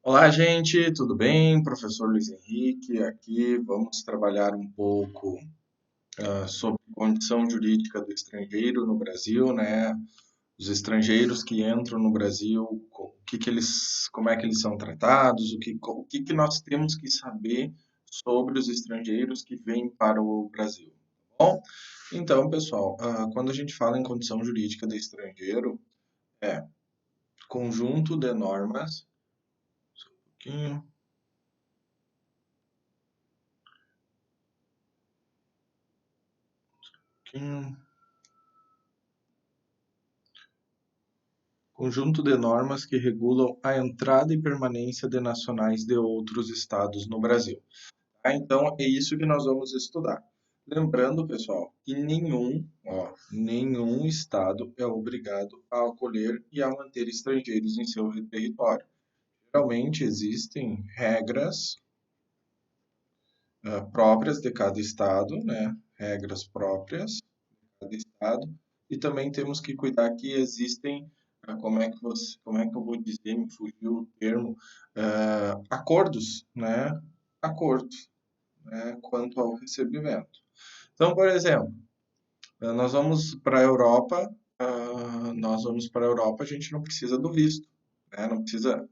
Olá, gente, tudo bem? Professor Luiz Henrique aqui. Vamos trabalhar um pouco sobre condição jurídica do estrangeiro no Brasil, né? Os estrangeiros que entram no Brasil, como é que eles são tratados, o que nós temos que saber sobre os estrangeiros que vêm para o Brasil, tá bom? Então, pessoal, quando a gente fala em condição jurídica do estrangeiro, é conjunto de normas, só um pouquinho, pouquinho. Conjunto de normas que regulam a entrada e permanência de nacionais de outros estados no Brasil. Tá? Então, é isso que nós vamos estudar. Lembrando, pessoal, que nenhum estado é obrigado a acolher e a manter estrangeiros em seu território. Geralmente existem regras próprias de cada estado, né? Regras próprias de cada estado, e também temos que cuidar que existem, como é que eu vou dizer, me fugiu o termo, acordos, né? Acordos, né? Quanto ao recebimento. Então, por exemplo, nós vamos para a Europa, a gente não precisa do visto, né? Não precisa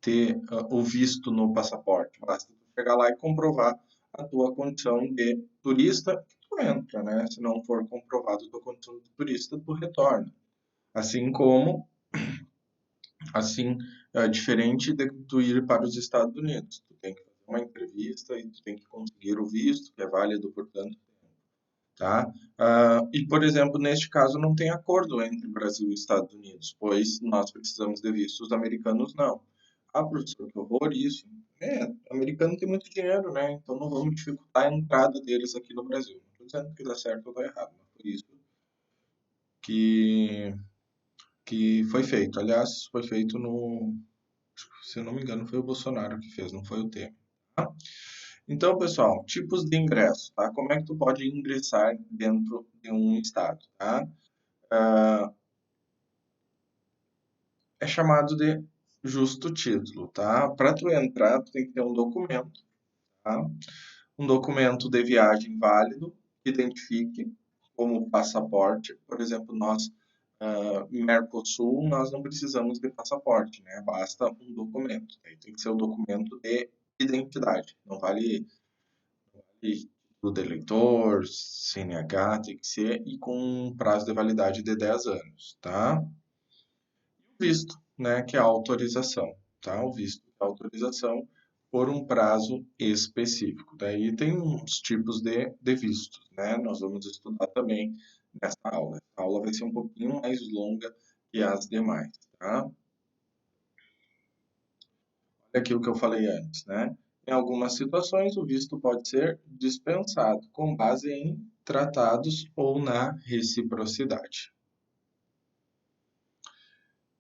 ter o visto no passaporte. Basta tu chegar lá e comprovar a tua condição de turista, tu entra, né? Se não for comprovado a tua condição de turista, tu retorna. Assim como, diferente de tu ir para os Estados Unidos. Tu tem que fazer uma entrevista e tu tem que conseguir o visto, que é válido por tanto tempo, tá? E, por exemplo, neste caso não tem acordo entre Brasil e Estados Unidos, pois nós precisamos de vistos, os americanos não. Ah, professor, que horror isso. Americano tem muito dinheiro, né? Então não vamos dificultar a entrada deles aqui no Brasil. Não estou dizendo que dá certo ou dá errado, mas por isso que, que foi feito. Aliás, foi feito se eu não me engano, foi o Bolsonaro que fez, não foi o Temer. Tá? Então, pessoal, tipos de ingresso, tá? Como é que tu pode ingressar dentro de um estado, tá? Ah, é chamado de justo título, tá? Para tu entrar, tu tem que ter um documento, tá? Um documento de viagem válido que identifique como passaporte. Por exemplo, nós, Mercosul, nós não precisamos de passaporte, né? Basta um documento. Aí tem que ser um documento de identidade. Não vale título de eleitor, CNH, tem que ser e com um prazo de validade de 10 anos, tá? E o visto, né, que é a autorização, tá? O visto é a autorização por um prazo específico. Daí tem uns tipos de vistos, né? Nós vamos estudar também nessa aula. A aula vai ser um pouquinho mais longa que as demais, tá? Olha aqui o que eu falei antes, né? Em algumas situações, o visto pode ser dispensado com base em tratados ou na reciprocidade.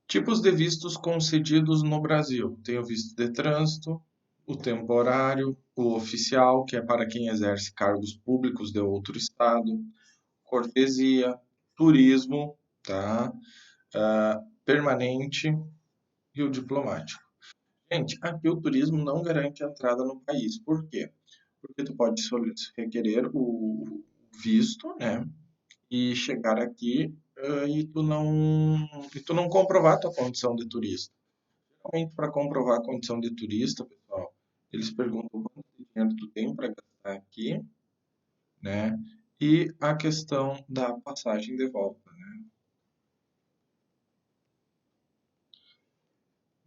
Tipos de vistos concedidos no Brasil. Tem o visto de trânsito, o temporário, o oficial, que é para quem exerce cargos públicos de outro estado, cortesia, turismo, tá? Permanente e o diplomático. Gente, aqui o turismo não garante entrada no país. Por quê? Porque tu pode requerer o visto, né? E chegar aqui e tu não comprovar tua condição de turista. Realmente, para comprovar a condição de turista, pessoal, eles perguntam quanto dinheiro tu tem para gastar aqui, né? E a questão da passagem de volta, né?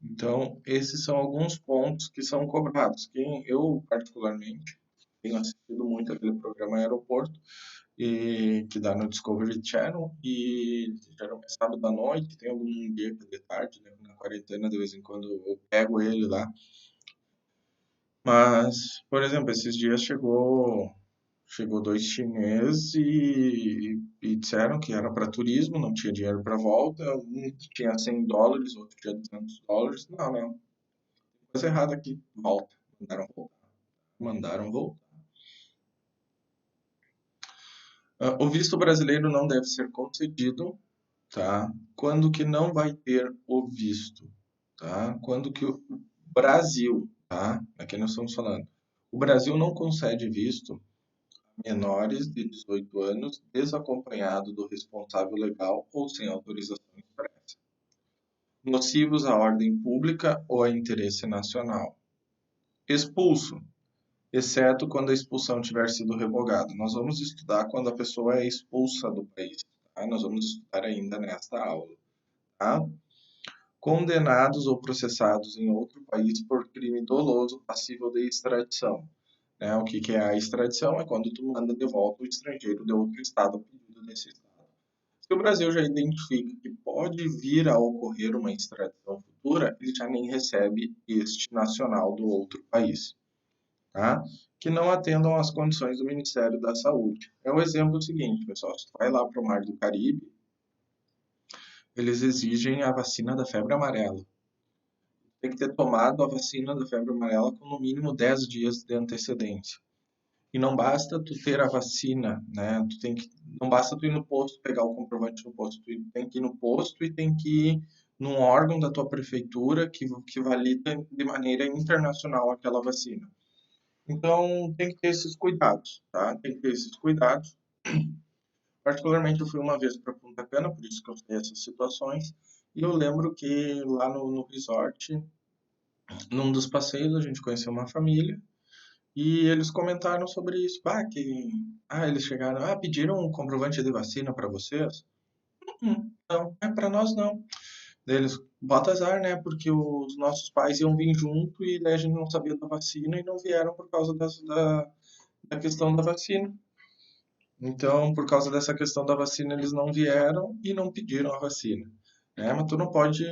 Então, esses são alguns pontos que são cobrados. Eu, particularmente, tenho assistido muito aquele programa Aeroporto, que dá no Discovery Channel, e geralmente é sábado à noite, tem algum dia que é de tarde, né? Na quarentena, de vez em quando eu pego ele lá. Mas, por exemplo, esses dias chegou dois chineses e disseram que era para turismo, não tinha dinheiro para volta, um tinha US$ 100, outro tinha US$ 200. Não, não, coisa errada aqui, volta. Mandaram voltar. Mandaram voltar. O visto brasileiro não deve ser concedido, tá? Quando que não vai ter o visto, tá? Quando que Brasil, tá? Aqui nós estamos falando. O Brasil não concede visto a menores de 18 anos desacompanhado do responsável legal ou sem autorização expressa, nocivos à ordem pública ou a interesse nacional. Expulso, exceto quando a expulsão tiver sido revogada. Nós vamos estudar quando a pessoa é expulsa do país, tá? Nós vamos estudar ainda nesta aula, tá? Condenados ou processados em outro país por crime doloso passível de extradição. Né? O que é a extradição? É quando tu manda de volta o estrangeiro de outro estado a pedido desse estado. Se o Brasil já identifica que pode vir a ocorrer uma extradição futura, ele já nem recebe este nacional do outro país, tá? Que não atendam às condições do Ministério da Saúde. É o exemplo seguinte, pessoal, se tu vai lá para o Mar do Caribe, eles exigem a vacina da febre amarela. Tem que ter tomado a vacina da febre amarela com no mínimo 10 dias de antecedência. E não basta tu ter a vacina, né? Não basta tu ir no posto pegar o comprovante no posto, tu tem que ir no posto e tem que ir num órgão da tua prefeitura que valida de maneira internacional aquela vacina. Então tem que ter esses cuidados, tá? Tem que ter esses cuidados. Particularmente eu fui uma vez para Punta Cana, por isso que eu sei essas situações. E eu lembro que lá no resort, num dos passeios, a gente conheceu uma família e eles comentaram sobre isso. Eles chegaram, pediram um comprovante de vacina para vocês? Não, para nós não. Daí eles, bota azar, né? Porque os nossos pais iam vir junto e daí a gente não sabia da vacina e não vieram por causa da questão da vacina. Então, por causa dessa questão da vacina, eles não vieram e não pediram a vacina. Né? Mas tu não pode,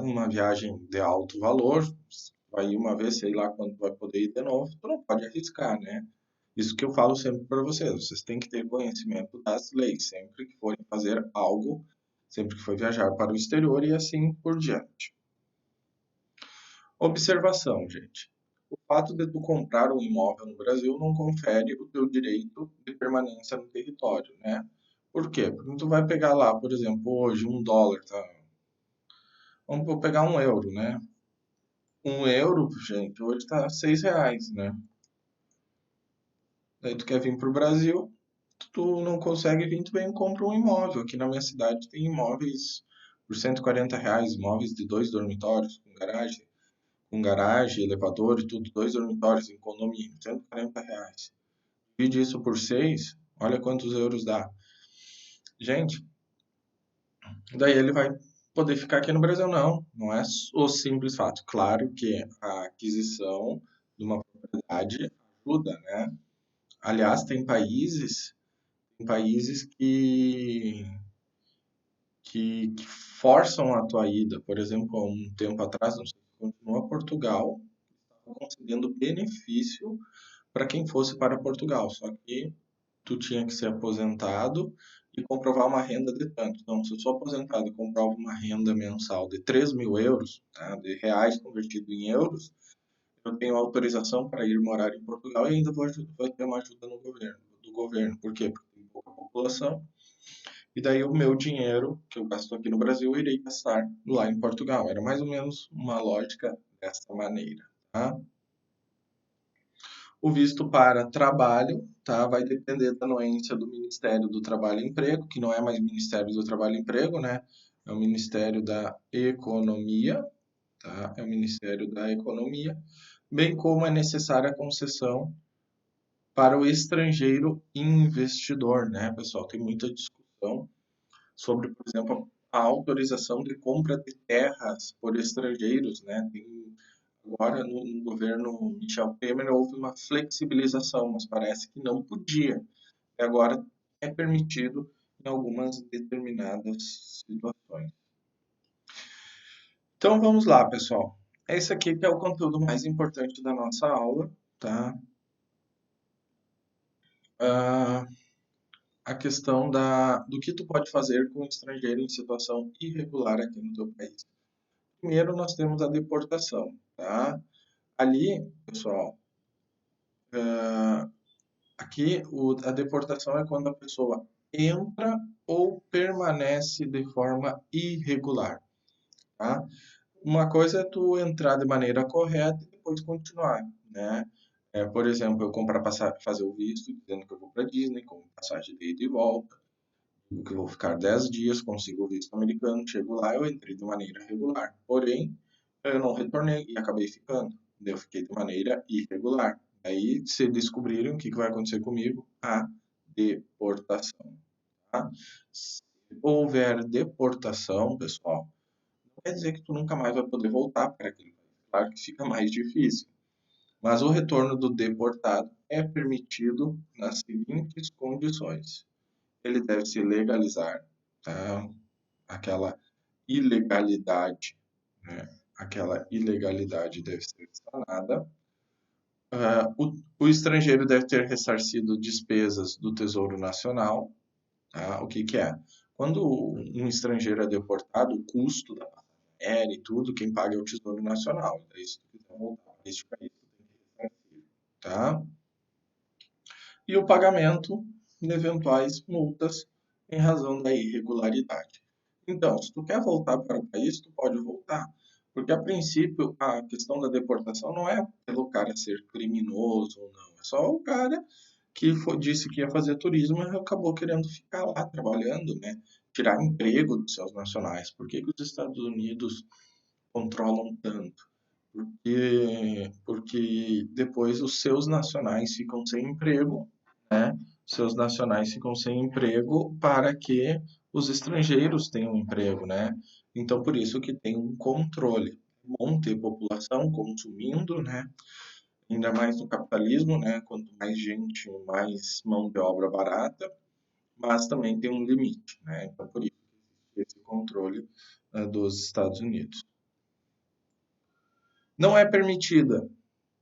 uma viagem de alto valor, vai ir uma vez, sei lá quando vai poder ir de novo, tu não pode arriscar, né? Isso que eu falo sempre para vocês têm que ter conhecimento das leis, sempre que forem fazer algo, sempre que for viajar para o exterior e assim por diante. Observação, gente. O fato de tu comprar um imóvel no Brasil não confere o teu direito de permanência no território, né? Por quê? Porque tu vai pegar lá, por exemplo, hoje um dólar, tá? Vamos pegar um euro, né? Um euro, gente, hoje tá R$ 6, né? Daí tu quer vir para o Brasil, tu não consegue vir, tu vem e compra um imóvel. Aqui na minha cidade tem imóveis por R$ 140, imóveis de 2 dormitórios, com garagem, elevador e tudo, 2 dormitórios em condomínio, R$ 140. Divide isso por 6, olha quantos euros dá. Gente, daí ele vai poder ficar aqui no Brasil. Não, não é o simples fato. Claro que a aquisição de uma propriedade ajuda, né? Aliás, tem países que forçam a tua ida. Por exemplo, há um tempo atrás, não sei se continua, Portugal estava concedendo benefício para quem fosse para Portugal. Só que tu tinha que ser aposentado e comprovar uma renda de tanto. Então, se eu sou aposentado e comprovo uma renda mensal de 3.000 euros, tá, de reais convertido em euros, eu tenho autorização para ir morar em Portugal e ainda vou ter uma ajuda do governo. Por quê? Porque tem pouca população. E daí o meu dinheiro que eu gasto aqui no Brasil, eu irei gastar lá em Portugal. Era mais ou menos uma lógica dessa maneira, tá? O visto para trabalho, tá? Vai depender da anuência do Ministério do Trabalho e Emprego, que não é mais Ministério do Trabalho e Emprego, né? É o Ministério da Economia, tá? É o Ministério da Economia, bem como é necessária a concessão para o estrangeiro investidor, né, pessoal? Tem muita discussão sobre, por exemplo, a autorização de compra de terras por estrangeiros, né? Agora, no governo Michel Temer, houve uma flexibilização, mas parece que não podia. E agora é permitido em algumas determinadas situações. Então vamos lá, pessoal. Esse aqui que é o conteúdo mais importante da nossa aula, tá? Ah, a questão do que tu pode fazer com o estrangeiro em situação irregular aqui no teu país. Primeiro, nós temos a deportação, tá? Ali, pessoal, aqui a deportação é quando a pessoa entra ou permanece de forma irregular, tá? Uma coisa é tu entrar de maneira correta e depois continuar, né? Por exemplo, eu comprar fazer o visto dizendo que eu vou para Disney, com passagem de ida e volta, que eu vou ficar 10 dias, consigo o visto americano, chego lá, eu entrei de maneira regular. Porém, eu não retornei e acabei ficando. Eu fiquei de maneira irregular. Aí, se descobrirem o que vai acontecer comigo, a deportação, tá? Se houver deportação, pessoal, não quer dizer que tu nunca mais vai poder voltar para aquele país. Claro que fica mais difícil. Mas o retorno do deportado é permitido nas seguintes condições: ele deve se legalizar, tá? Aquela ilegalidade, né? Aquela ilegalidade deve ser sanada. O estrangeiro deve ter ressarcido despesas do Tesouro Nacional. Tá? O que que é? Quando um estrangeiro é deportado, o custo da passagem aérea e tudo, quem paga é o Tesouro Nacional. Daí, se tu quiser voltar para este país, tu tem que ressarcir, tá? E o pagamento de eventuais multas em razão da irregularidade. Então, se tu quer voltar para o país, tu pode voltar. Porque, a princípio, a questão da deportação não é pelo cara ser criminoso ou não. É só o cara que disse que ia fazer turismo e acabou querendo ficar lá trabalhando, né? Tirar emprego dos seus nacionais. Por que que os Estados Unidos controlam tanto? Porque depois os seus nacionais ficam sem emprego, né? Seus nacionais ficam sem emprego para que os estrangeiros tenham emprego, né? Então, por isso que tem um controle. É bom ter população consumindo, né? Ainda mais no capitalismo, né? Quanto mais gente, mais mão de obra barata, mas também tem um limite, né? Então, por isso que esse controle dos Estados Unidos. Não é permitida,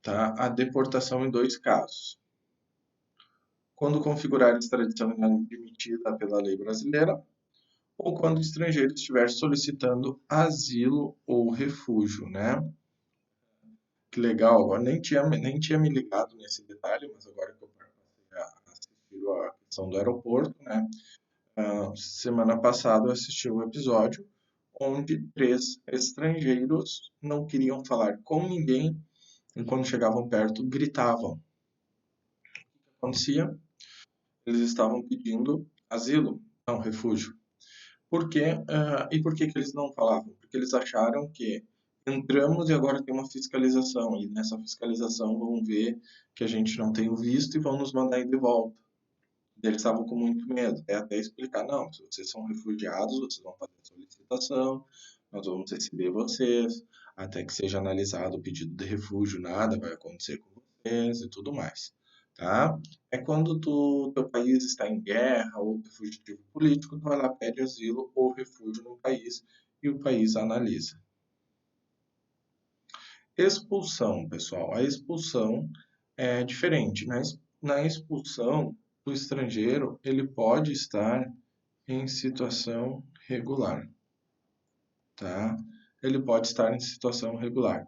tá, a deportação em dois casos: quando configurar extradição admitida pela lei brasileira ou quando o estrangeiro estiver solicitando asilo ou refúgio, né? Que legal, agora nem tinha me ligado nesse detalhe, mas agora que eu passei a assistir a questão do aeroporto, né? Semana passada eu assisti um episódio onde 3 estrangeiros não queriam falar com ninguém e quando chegavam perto gritavam. O que acontecia? Eles estavam pedindo asilo, não refúgio. Por quê? E por que que eles não falavam? Porque eles acharam que entramos e agora tem uma fiscalização, e nessa fiscalização vão ver que a gente não tem o visto e vão nos mandar ir de volta. Eles estavam com muito medo. É até explicar, não, se vocês são refugiados, vocês vão fazer a solicitação, nós vamos receber vocês, até que seja analisado o pedido de refúgio, nada vai acontecer com vocês e tudo mais, tá? É quando teu país está em guerra ou é fugitivo político, tu vai lá, pede asilo ou refúgio no país e o país analisa. Expulsão, pessoal. A expulsão é diferente. Na expulsão, o estrangeiro ele pode estar em situação regular, tá? Ele pode estar em situação regular.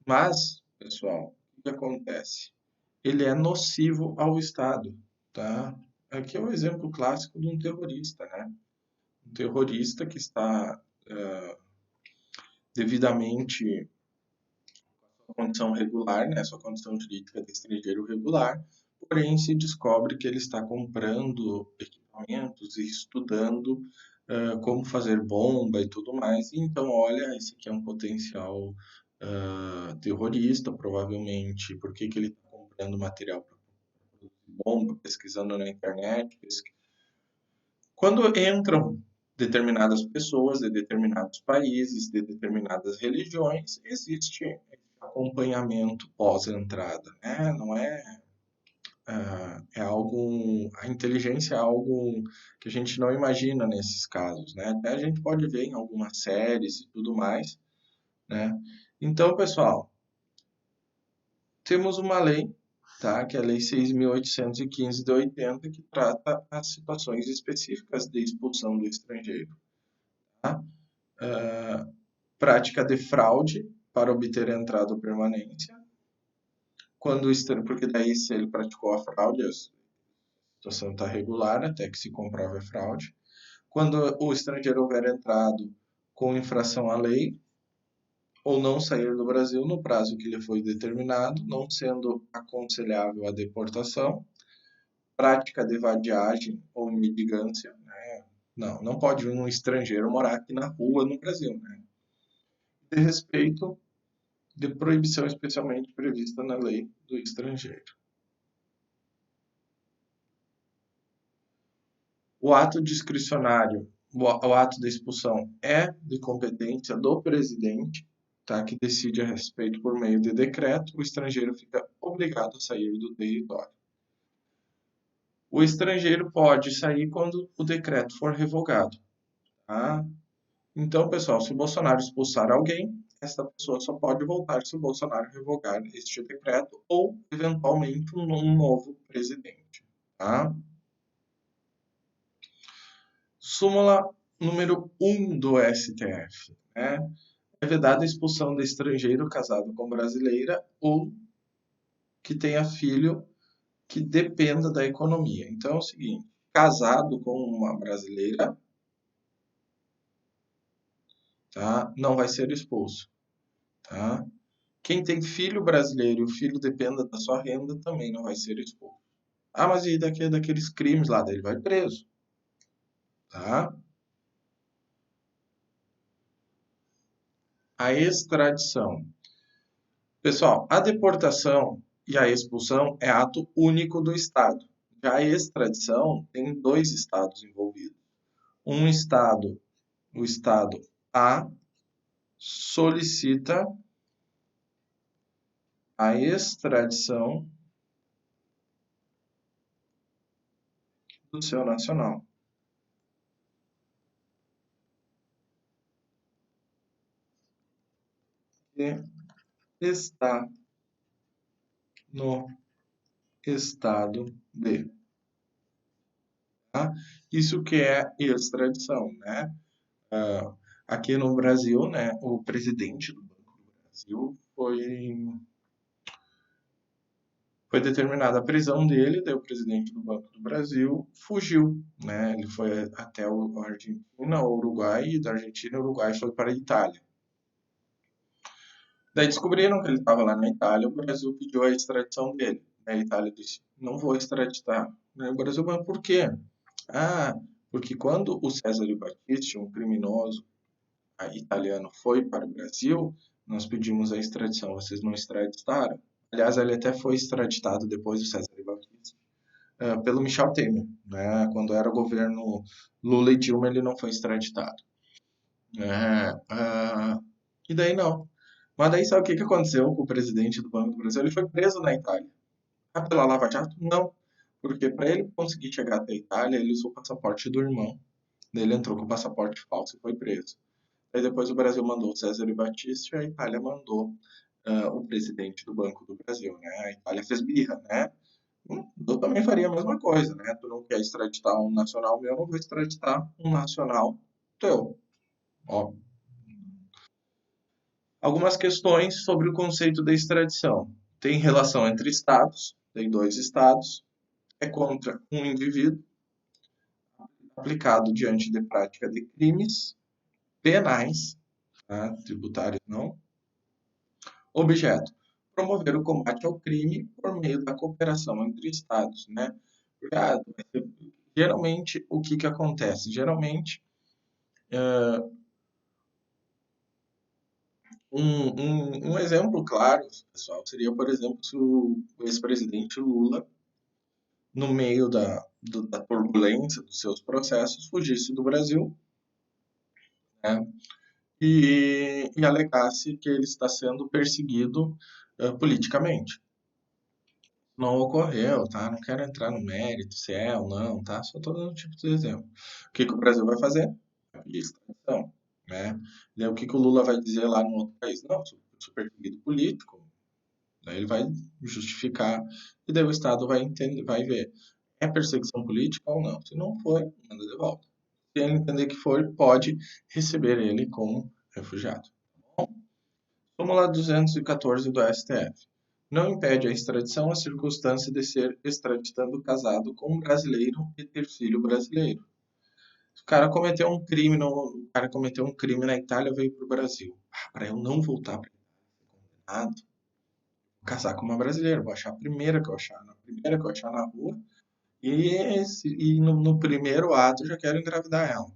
Mas, pessoal, o que acontece? Ele é nocivo ao Estado, tá? Aqui é o exemplo clássico de um terrorista, né? Um terrorista que está devidamente condição regular, né, sua condição jurídica de estrangeiro regular, porém se descobre que ele está comprando equipamentos e estudando como fazer bomba e tudo mais. E então, olha, esse aqui é um potencial terrorista, provavelmente. Por que que ele está comprando material para produzir bomba, pesquisando na internet? Quando entram determinadas pessoas de determinados países, de determinadas religiões, existe acompanhamento pós-entrada, né? Não é, é algo, a inteligência é algo que a gente não imagina nesses casos, né? Até a gente pode ver em algumas séries e tudo mais, né? Então, pessoal, temos uma lei, tá? Que é a Lei 6.815 de 80, que trata as situações específicas de expulsão do estrangeiro, tá? Prática de fraude para obter a entrada ou permanência, quando porque daí se ele praticou a fraude, a situação está regular até que se comprove a fraude. Quando o estrangeiro houver entrado com infração à lei, ou não sair do Brasil no prazo que lhe foi determinado, não sendo aconselhável a deportação, prática de vadiagem ou migrância, né? Não pode um estrangeiro morar aqui na rua no Brasil, né? De respeito de proibição especialmente prevista na lei do estrangeiro. O ato discricionário, o ato da expulsão é de competência do presidente, tá? Que decide a respeito por meio de decreto, o estrangeiro fica obrigado a sair do território. O estrangeiro pode sair quando o decreto for revogado, tá? Então, pessoal, se o Bolsonaro expulsar alguém, essa pessoa só pode voltar se o Bolsonaro revogar este decreto ou, eventualmente, um novo presidente, tá? Súmula número 1 do STF, né? É vedada a expulsão de estrangeiro casado com brasileira ou que tenha filho que dependa da economia. Então é o seguinte, casado com uma brasileira, tá? Não vai ser expulso, tá? Quem tem filho brasileiro e o filho dependa da sua renda também não vai ser expulso. Ah, mas e daqueles crimes lá, daí ele vai preso, tá? A extradição. Pessoal, a deportação e a expulsão é ato único do Estado. Já a extradição tem dois estados envolvidos. Um estado, o estado A, solicita a extradição do seu nacional. Que está no estado B. Tá? Isso que é extradição, né? Ah, aqui no Brasil, né, o presidente do Banco do Brasil foi determinada a prisão dele, daí o presidente do Banco do Brasil fugiu, né? Ele foi até a Argentina, o Uruguai, e da Argentina, o Uruguai foi para a Itália. Daí descobriram que ele estava lá na Itália, o Brasil pediu a extradição dele. A Itália disse, não vou extraditar. Daí o Brasil, mas por quê? Ah, porque quando o Cesare Battisti, um criminoso italiano, foi para o Brasil, nós pedimos a extradição, vocês não extraditaram. Aliás, ele até foi extraditado depois do Cesare Battisti, pelo Michel Temer, né? Quando era o governo Lula e Dilma, ele não foi extraditado. E daí não. Mas daí sabe o que aconteceu com o presidente do Banco do Brasil? Ele foi preso na Itália. Ah, pela Lava Jato? Não. Porque para ele conseguir chegar até a Itália, ele usou o passaporte do irmão. Daí ele entrou com o passaporte falso e foi preso. Aí depois o Brasil mandou o Cesare Battisti e a Itália mandou o presidente do Banco do Brasil, né? A Itália fez birra, né? Eu também faria a mesma coisa, né? Tu não quer extraditar um nacional meu, eu não vou extraditar um nacional teu. Ó, algumas questões sobre o conceito da extradição. Tem relação entre estados, tem dois estados, é contra um indivíduo, aplicado diante de prática de crimes penais, tá? Tributários não. Objeto: promover o combate ao crime por meio da cooperação entre estados, né? Porque, geralmente, o que acontece? Geralmente, um exemplo claro, pessoal, seria, por exemplo, se o ex-presidente Lula, no meio da turbulência dos seus processos, fugisse do Brasil, né, e alegasse que ele está sendo perseguido politicamente. Não ocorreu, tá? Não quero entrar no mérito, se é ou não, tá? Só estou dando um tipo de exemplo. O que que o Brasil vai fazer? Vai pedir extradição, né? E aí, o que que o Lula vai dizer lá no outro país? Não, sou perseguido político. Daí ele vai justificar e daí o Estado vai entender, vai ver, é perseguição política ou não. Se não for, manda de volta. Se ele entender que for, pode receber ele como refugiado. Súmula 214 do STF. Não impede a extradição a circunstância de ser extraditando casado com um brasileiro e ter filho brasileiro. O cara cometeu um crime na Itália, veio para o Brasil. para eu não voltar para condenado, vou casar com uma brasileira, vou achar a primeira que eu achar, na primeira que eu achar na rua, e no primeiro ato já quero engravidar ela.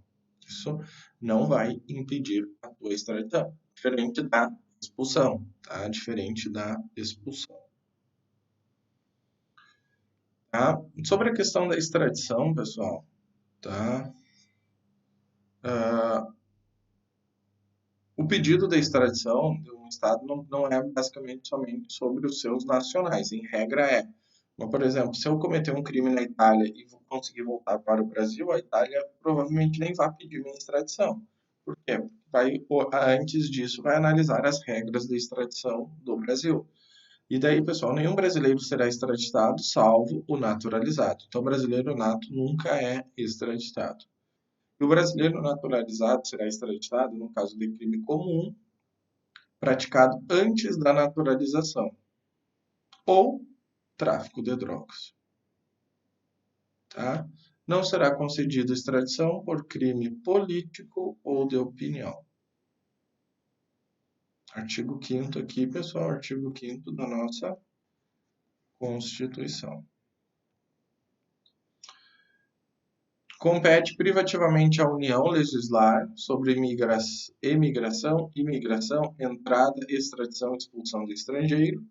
Isso não vai impedir a tua extradição. Diferente da expulsão, tá? Diferente da expulsão. Tá? Sobre a questão da extradição, pessoal, tá? O pedido de extradição de um Estado não é basicamente somente sobre os seus nacionais, em regra é. Mas, por exemplo, se eu cometer um crime na Itália e conseguir voltar para o Brasil, a Itália provavelmente nem vai pedir minha extradição. Por quê? Antes disso, vai analisar as regras de extradição do Brasil. E daí, pessoal, nenhum brasileiro será extraditado, salvo o naturalizado. Então, o brasileiro nato nunca é extraditado. E o brasileiro naturalizado será extraditado no caso de crime comum praticado antes da naturalização ou tráfico de drogas. Tá? Não será concedida extradição por crime político ou de opinião. Artigo 5º aqui, pessoal, artigo 5º da nossa Constituição. Compete privativamente à União legislar sobre imigração, entrada, extradição e expulsão do estrangeiro,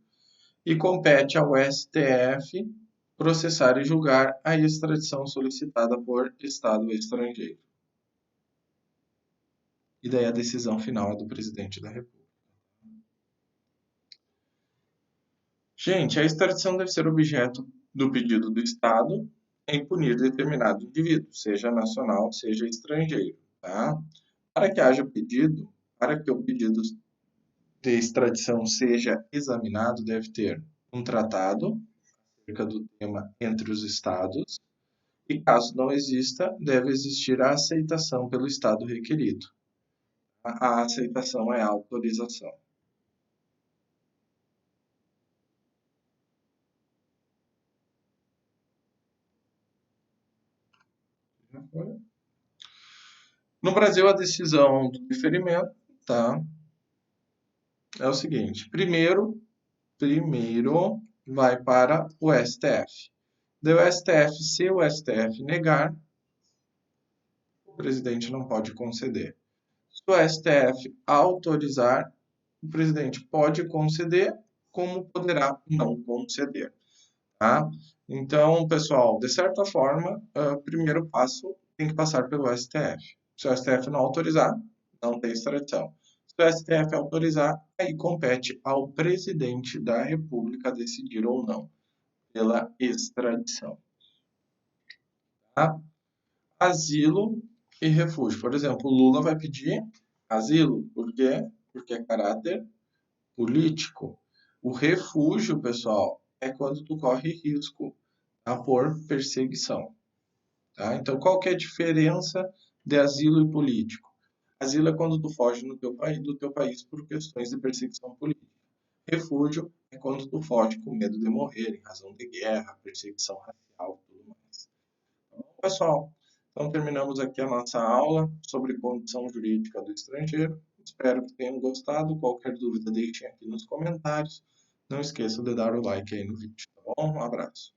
e compete ao STF processar e julgar a extradição solicitada por Estado estrangeiro. E daí a decisão final é do presidente da República. Gente, a extradição deve ser objeto do pedido do Estado em punir determinado indivíduo, seja nacional, seja estrangeiro. Tá? Para que haja pedido, para que o pedido de extradição seja examinado, deve ter um tratado acerca do tema entre os Estados, e caso não exista, deve existir a aceitação pelo Estado requerido. A aceitação é a autorização. No Brasil, a decisão do deferimento, tá, é o seguinte: primeiro vai para o STF. Se o STF negar, o presidente não pode conceder. Se o STF autorizar, o presidente pode conceder, como poderá não conceder. Tá? Então, pessoal, de certa forma, o primeiro passo tem que passar pelo STF. Se o STF não autorizar, não tem extradição. Se o STF autorizar, aí compete ao presidente da República decidir ou não pela extradição. Tá? Asilo e refúgio. Por exemplo, o Lula vai pedir asilo. Por quê? Porque é caráter político. O refúgio, pessoal, é quando tu corre risco, tá, por perseguição. Tá? Então, qual que é a diferença de asilo e político? Asilo é quando tu foge do teu país por questões de perseguição política. Refúgio é quando tu foge com medo de morrer em razão de guerra, perseguição racial e tudo mais. Tá bom, pessoal? Então, terminamos aqui a nossa aula sobre condição jurídica do estrangeiro. Espero que tenham gostado. Qualquer dúvida, deixem aqui nos comentários. Não esqueçam de dar o like aí no vídeo, tá bom? Um abraço.